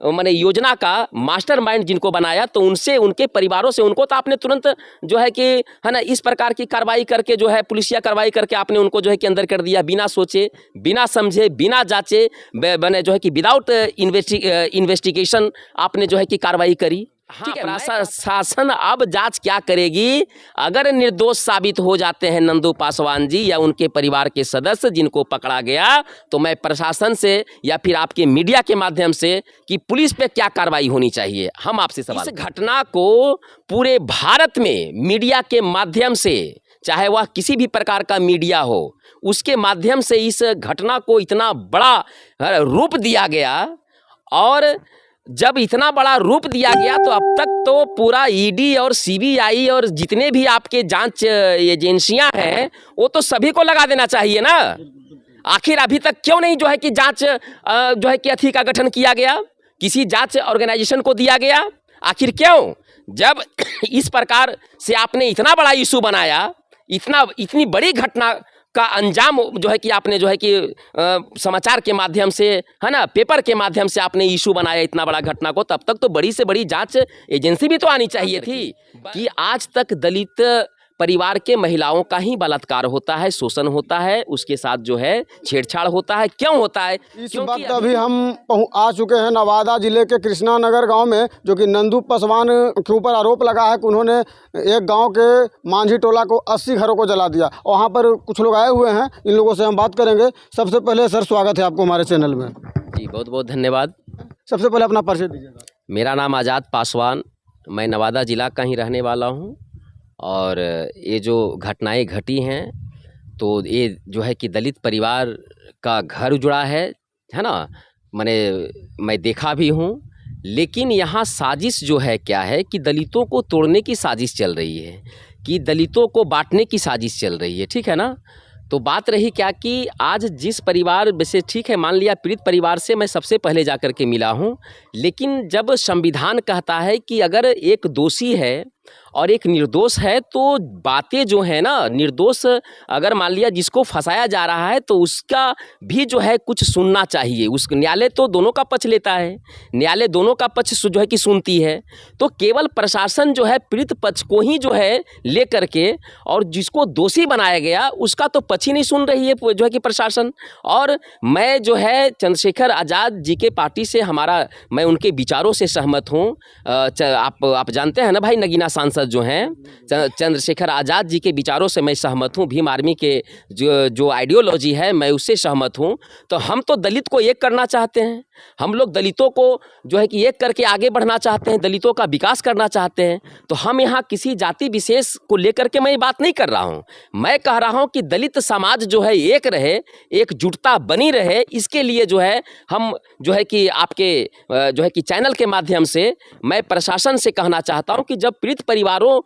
माने योजना का मास्टरमाइंड जिनको बनाया, तो उनसे, उनके परिवारों से, उनको तो आपने तुरंत जो है कि है ना इस प्रकार की कार्रवाई करके जो है पुलिसिया कार्रवाई करके आपने उनको जो है कि अंदर कर दिया, बिना सोचे, बिना समझे, बिना जांचे, बने जो है कि विदाउट इन्वेस्टिगेशन आपने जो है कि कार्रवाई करी। ठीक है, प्रशासन अब जांच क्या करेगी? अगर निर्दोष साबित हो जाते हैं नंदू पासवान जी या उनके परिवार के सदस्य जिनको पकड़ा गया, तो मैं प्रशासन से या फिर आपके मीडिया के माध्यम से कि पुलिस पे क्या कार्रवाई होनी चाहिए, हम आपसे सवाल। इस घटना को पूरे भारत में मीडिया के माध्यम से, चाहे वह किसी भी प्रकार का मीडिया हो, उसके माध्यम से इस घटना को इतना बड़ा रूप दिया गया। और जब इतना बड़ा रूप दिया गया तो अब तक तो पूरा ईडी और सीबीआई और जितने भी आपके जांच एजेंसियां हैं वो तो सभी को लगा देना चाहिए ना। आखिर अभी तक क्यों नहीं जो है कि जांच जो है कि अथी का गठन किया गया, किसी जांच ऑर्गेनाइजेशन को दिया गया? आखिर क्यों? जब इस प्रकार से आपने इतना बड़ा इशू बनाया, इतनी बड़ी घटना का अंजाम जो है कि आपने जो है कि समाचार के माध्यम से, है ना, पेपर के माध्यम से आपने इशू बनाया इतना बड़ा घटना को, तब तक तो बड़ी से बड़ी जांच एजेंसी भी तो आनी चाहिए थी। कि आज तक दलित परिवार के महिलाओं का ही बलात्कार होता है, शोषण होता है, उसके साथ जो है छेड़छाड़ होता है। क्यों होता है? इस वक्त अभी हम आ चुके हैं नवादा जिले के कृष्णा नगर गांव में, जो कि नंदू पासवान के ऊपर आरोप लगा है कि उन्होंने एक गांव के मांझी टोला को 80 घरों को जला दिया। वहां पर कुछ लोग आए हुए हैं, इन लोगों से हम बात करेंगे। सबसे पहले सर, स्वागत है आपको हमारे चैनल में। जी, बहुत बहुत धन्यवाद। सबसे पहले अपना परिचय दीजिएगा। मेरा नाम आज़ाद पासवान, मैं नवादा जिला का ही रहने वाला हूँ। और ये जो घटनाएं घटी हैं, तो ये जो है कि दलित परिवार का घर उजड़ा है ना, मैं देखा भी हूँ। लेकिन यहाँ साजिश जो है क्या है कि दलितों को तोड़ने की साजिश चल रही है, कि दलितों को बांटने की साजिश चल रही है। ठीक है ना? तो बात रही क्या कि आज जिस परिवार, वैसे ठीक है, मान लिया पीड़ित परिवार से मैं सबसे पहले जाकर के मिला हूँ, लेकिन जब संविधान कहता है कि अगर एक दोषी है और एक निर्दोष है, तो बातें जो है ना, निर्दोष अगर मान लिया जिसको फंसाया जा रहा है तो उसका भी जो है कुछ सुनना चाहिए। उस न्यायालय तो दोनों का पक्ष लेता है, न्यायालय दोनों का पक्ष जो है कि सुनती है। तो केवल प्रशासन जो है पीड़ित पक्ष को ही जो है ले करके, और जिसको दोषी बनाया गया उसका तो पक्ष ही नहीं सुन रही है जो है कि प्रशासन। और मैं जो है चंद्रशेखर आज़ाद जी के पार्टी से मैं उनके विचारों से सहमत हूँ। आप जानते हैं ना भाई, नगीना सांसद जो हैं चंद्रशेखर आज़ाद जी के विचारों से मैं सहमत हूँ। भीम आर्मी के जो आइडियोलॉजी है, मैं उससे सहमत हूँ। तो हम तो दलित को एक करना चाहते हैं, हम लोग दलितों को जो है कि एक करके आगे बढ़ना चाहते हैं, दलितों का विकास करना चाहते हैं। तो हम यहाँ किसी जाति विशेष को लेकर के मैं बात नहीं कर रहा हूँ। मैं कह रहा हूँ कि दलित समाज जो है एक रहे, एकजुटता बनी रहे। इसके लिए जो है हम जो है कि आपके जो है कि चैनल के माध्यम से मैं प्रशासन से कहना चाहता हूँ कि जब पीड़ित परिवारों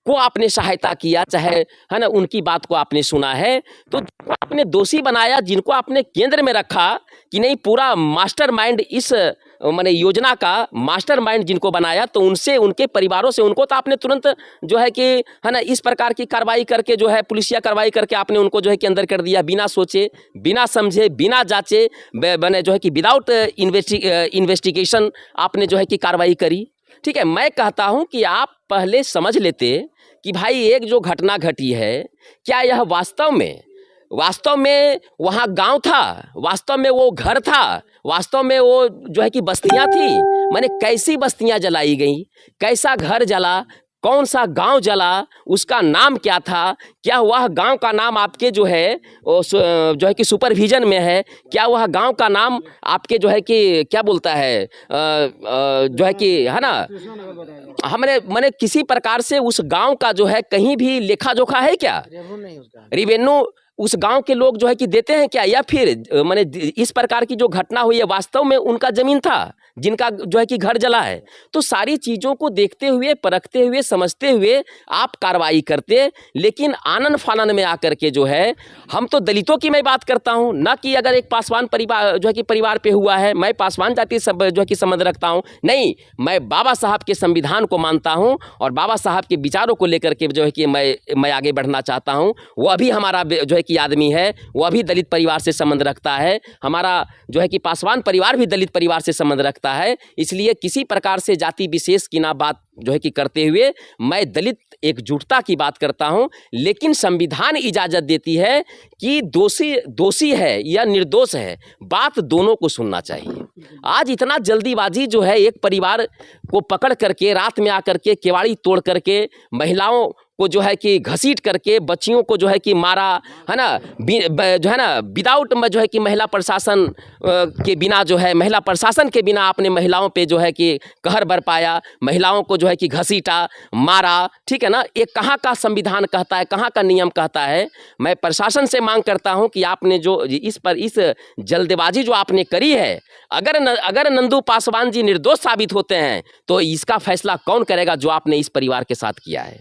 को आपने सहायता किया, चाहे है ना उनकी बात को आपने सुना है, तो आपने दोषी बनाया, जिनको आपने केंद्र में रखा कि नहीं, पूरा मास्टरमाइंड इस योजना का मास्टरमाइंड जिनको बनाया, तो उनसे, उनके परिवारों से, उनको तो आपने तुरंत जो है कि है ना इस प्रकार की कार्रवाई करके जो है पुलिसिया कार्रवाई करके आपने उनको जो है कि अंदर कर दिया, बिना सोचे, बिना समझे, बिना जांचे, बने जो है कि विदाउट इन्वेस्टिगेशन आपने जो है कि कार्रवाई करी। ठीक है, मैं कहता हूं कि आप पहले समझ लेते कि भाई एक जो घटना घटी है, क्या यह वास्तव में वहाँ गांव था, वास्तव में वो घर था, वास्तव में वो जो है कि बस्तियां थी? माने कैसी बस्तियां जलाई गई, कैसा घर जला, कौन सा गांव जला, उसका नाम क्या था, क्या वह गांव का नाम आपके जो है कि सुपरविजन में है, क्या वह गांव का नाम आपके जो है कि क्या बोलता है जो है कि है ना, हमने मैंने किसी प्रकार से उस गांव का जो है कहीं भी लेखा जोखा है क्या? रेवेन्यू उस गांव के लोग जो है कि देते हैं क्या? या फिर मैंने इस प्रकार की जो घटना हुई है वास्तव में उनका जमीन था जिनका जो है कि घर जला है? तो सारी चीज़ों को देखते हुए, परखते हुए, समझते हुए आप कार्रवाई करते, लेकिन आनन फानन में आकर के जो है, हम तो दलितों की मैं बात करता हूं, ना कि अगर एक पासवान परिवार जो है कि परिवार पे हुआ है, मैं पासवान जाति से जो है कि संबंध रखता हूं, नहीं, मैं बाबा साहब के संविधान को मानता हूं और बाबा साहब के विचारों को लेकर के जो है कि मैं आगे बढ़ना चाहता हूं। वो अभी हमारा जो है कि आदमी है वह भी दलित परिवार से संबंध रखता है, हमारा जो है कि पासवान परिवार भी दलित परिवार से संबंध रखता है। इसलिए किसी प्रकार से जाति विशेष की ना बात जो है कि करते हुए मैं दलित एकजुटता की बात करता हूं। लेकिन संविधान इजाज़त देती है कि दोषी है या निर्दोष है, बात दोनों को सुनना चाहिए। आज इतना जल्दीबाजी जो है, एक परिवार को पकड़ करके रात में आकर के केवाड़ी तोड़ करके महिलाओं को जो है कि घसीट करके बच्चियों को जो है कि मारा, है ना, जो है ना विदाउट जो है कि महिला प्रशासन के बिना जो है, महिला प्रशासन के बिना आपने महिलाओं पे जो है कि कहर बरपाया, महिलाओं को जो है कि घसीटा, मारा, ठीक है ना। ये कहाँ का संविधान कहता है, कहाँ का नियम कहता है। मैं प्रशासन से मांग करता हूँ कि आपने जो इस जल्दबाजी जो आपने करी है, अगर नंदू पासवान जी निर्दोष साबित होते हैं तो इसका फैसला कौन करेगा जो आपने इस परिवार के साथ किया है।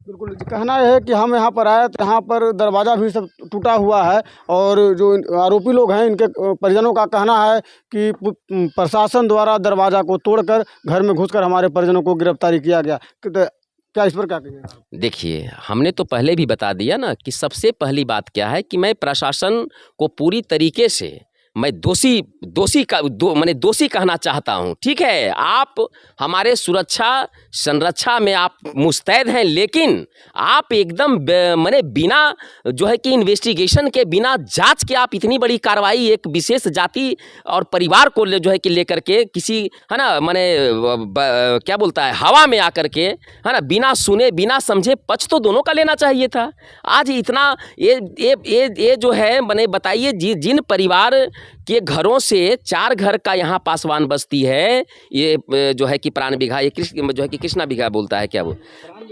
बिल्कुल, कहना है कि हम यहाँ पर आए तो यहाँ पर दरवाज़ा भी सब टूटा हुआ है और जो आरोपी लोग हैं इनके परिजनों का कहना है कि प्रशासन द्वारा दरवाज़ा को तोड़कर घर में घुसकर हमारे परिजनों को गिरफ्तारी किया गया। क्या इस पर क्या कहेंगे? देखिए, हमने तो पहले भी बता दिया ना कि सबसे पहली बात क्या है कि मैं प्रशासन को पूरी तरीके से मैं दोषी कहना चाहता हूं। ठीक है, आप हमारे सुरक्षा संरक्षा में आप मुस्तैद हैं, लेकिन आप एकदम माने बिना जो है कि इन्वेस्टिगेशन के, बिना जांच के आप इतनी बड़ी कार्रवाई एक विशेष जाति और परिवार को जो है कि लेकर के किसी, है ना, माने क्या बोलता है, हवा में आकर के, है ना, बिना सुने बिना समझे पक्ष तो दोनों का लेना चाहिए था। आज इतना ये जो है, माने बताइए जिन परिवार के घरों से 4 घर का यहाँ पासवान बस्ती है, ये जो है कि प्राण बिघा, ये जो है कि कृष्णा बिघा बोलता है, क्या वो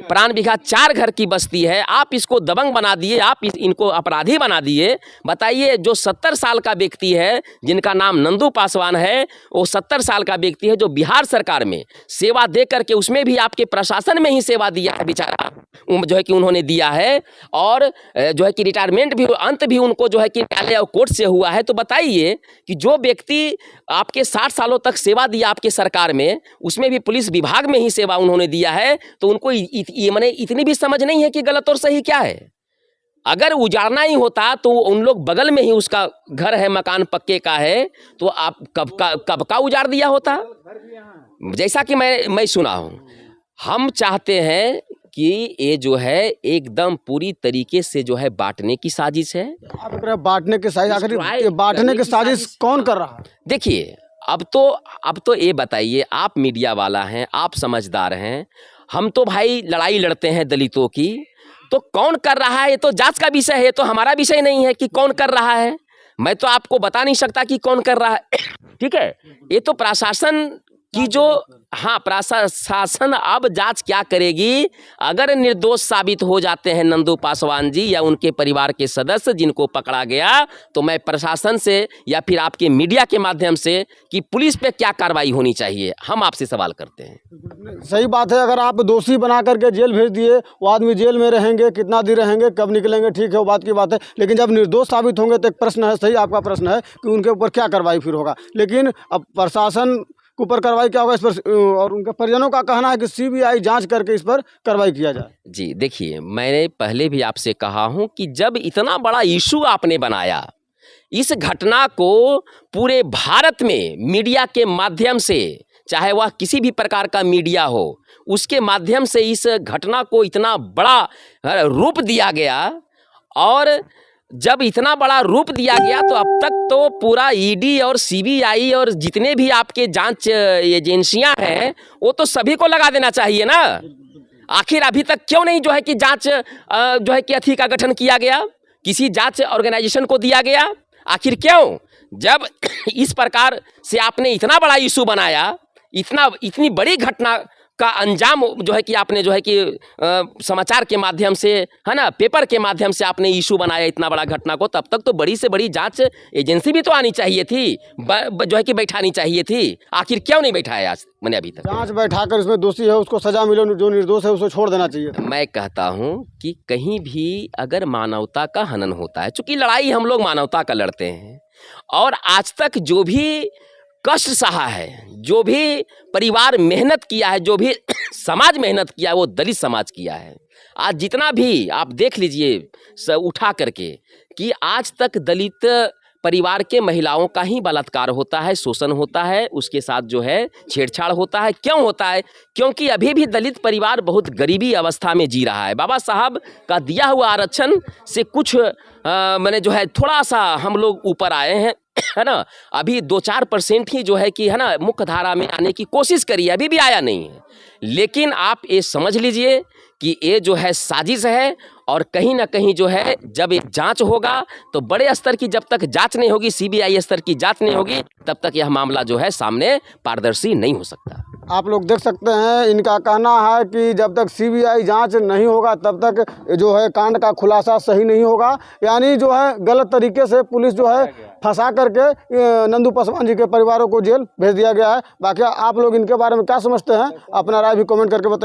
प्राण बिघा 4 घर की बस्ती है, आप इसको दबंग बना दिए, आप इनको अपराधी बना दिए। बताइए, जो 70 साल का व्यक्ति है जिनका नाम नंदू पासवान है, वो 70 साल का व्यक्ति है जो बिहार सरकार में सेवा दे करके, उसमें भी आपके प्रशासन में ही सेवा दिया है बेचारा, जो है कि उन्होंने दिया है, और जो है कि रिटायरमेंट भी, अंत भी उनको जो है कि न्यायालय और कोर्ट से हुआ है। तो बताइए कि जो व्यक्ति आपके 60 सालों तक सेवा दिया आपके सरकार में, उसमें भी पुलिस विभाग में ही सेवा उन्होंने दिया है, तो उनको ये माने इतनी भी समझ नहीं है कि गलत और सही क्या है। अगर उजाड़ना ही होता तो उन लोग बगल में ही उसका घर है, मकान पक्के का है, तो आप कब का उजाड़ दिया होता। जैसा कि मैं सुना हूँ, हम चाहते हैं कि ये जो है एकदम पूरी तरीके से जो है बांटने की साजिश है। आप कह रहे हैं बांटने की साजिश, आखिर ये बांटने की साजिश कौन कर रहा है? देखिए, अब तो ये बताइए, आप मीडिया वाला हैं, आप समझदार हैं, हम तो भाई लड़ाई लड़ते हैं दलितों की, तो कौन कर रहा है ये तो जांच का विषय है, ये तो हमारा विषय नहीं है कि कौन कर रहा है। मैं तो आपको बता नहीं सकता कि कौन कर रहा है, ठीक है। ये तो प्रशासन कि जो, हाँ, प्रशासन अब जांच क्या करेगी। अगर निर्दोष साबित हो जाते हैं नंदू पासवान जी या उनके परिवार के सदस्य जिनको पकड़ा गया, तो मैं प्रशासन से या फिर आपके मीडिया के माध्यम से कि पुलिस पे क्या कार्रवाई होनी चाहिए, हम आपसे सवाल करते हैं। सही बात है, अगर आप दोषी बना करके जेल भेज दिए, वो आदमी जेल में रहेंगे, कितना दिन रहेंगे, कब निकलेंगे, ठीक है, वो बात की बात है। लेकिन जब निर्दोष साबित होंगे तो एक प्रश्न है, सही आपका प्रश्न है कि उनके ऊपर क्या कार्रवाई फिर होगा। लेकिन अब प्रशासन के ऊपर कार्रवाई क्या होगा इस पर, और उनके परिजनों का कहना है कि सीबीआई जांच करके इस पर कार्रवाई किया जाए। जी देखिए, मैंने पहले भी आपसे कहा हूं कि जब इतना बड़ा इशू आपने बनाया, इस घटना को पूरे भारत में मीडिया के माध्यम से, चाहे वह किसी भी प्रकार का मीडिया हो, उसके माध्यम से इस घटना को इतना बड़ा रूप दिया गया, और जब इतना बड़ा रूप दिया गया तो अब तक तो पूरा ईडी और सीबीआई और जितने भी आपके जांच एजेंसियां हैं, वो तो सभी को लगा देना चाहिए ना। आखिर अभी तक क्यों नहीं जो है कि जांच जो है कि अथी का गठन किया गया, किसी जांच ऑर्गेनाइजेशन को दिया गया? आखिर क्यों? जब इस प्रकार से आपने इतना बड़ा इशू बनाया, इतनी बड़ी घटना का अंजाम जो है कि आपने जो है कि समाचार के माध्यम से, है ना, पेपर के माध्यम से आपने इशू बनाया इतना बड़ा घटना को, तब तक तो बड़ी से बड़ी जांच एजेंसी भी तो आनी चाहिए थी, जो है कि बैठानी चाहिए थी। आखिर क्यों नहीं बैठाया आज मैंने अभी तक? जांच बैठाकर उसमें दोषी है उसको सजा मिले, जो निर्दोष है उसको छोड़ देना चाहिए। मैं कहता हूं कि कहीं भी अगर मानवता का हनन होता है, चूंकि लड़ाई हम लोग मानवता का लड़ते हैं, और आज तक जो भी कष्ट सहा है, जो भी परिवार मेहनत किया है, जो भी समाज मेहनत किया है, वो दलित समाज किया है। आज जितना भी आप देख लीजिए उठा करके कि आज तक दलित परिवार के महिलाओं का ही बलात्कार होता है, शोषण होता है, उसके साथ जो है छेड़छाड़ होता है। क्यों होता है? क्योंकि अभी भी दलित परिवार बहुत गरीबी अवस्था में जी रहा है। बाबा साहब का दिया हुआ आरक्षण से कुछ मैंने जो है थोड़ा सा हम लोग ऊपर आए हैं, है ना। अभी 2-4% ही जो है कि है ना मुख्य धारा में आने की कोशिश करी, अभी भी आया नहीं है। लेकिन आप ये समझ लीजिए कि ये जो है साजिश है, और कहीं ना कहीं जो है जब ये जांच होगा तो बड़े स्तर की जब तक जांच नहीं होगी, सीबीआई स्तर की जांच नहीं होगी, तब तक यह मामला जो है सामने पारदर्शी नहीं हो सकता। आप लोग देख सकते हैं, इनका कहना है कि जब तक सीबीआई जांच नहीं होगा तब तक जो है कांड का खुलासा सही नहीं होगा। यानी जो है गलत तरीके से पुलिस जो है फंसा करके नंदू पासवान जी के परिवारों को जेल भेज दिया गया है। बाकी आप लोग इनके बारे में क्या समझते हैं, अपना राय भी कमेंट करके बताइए।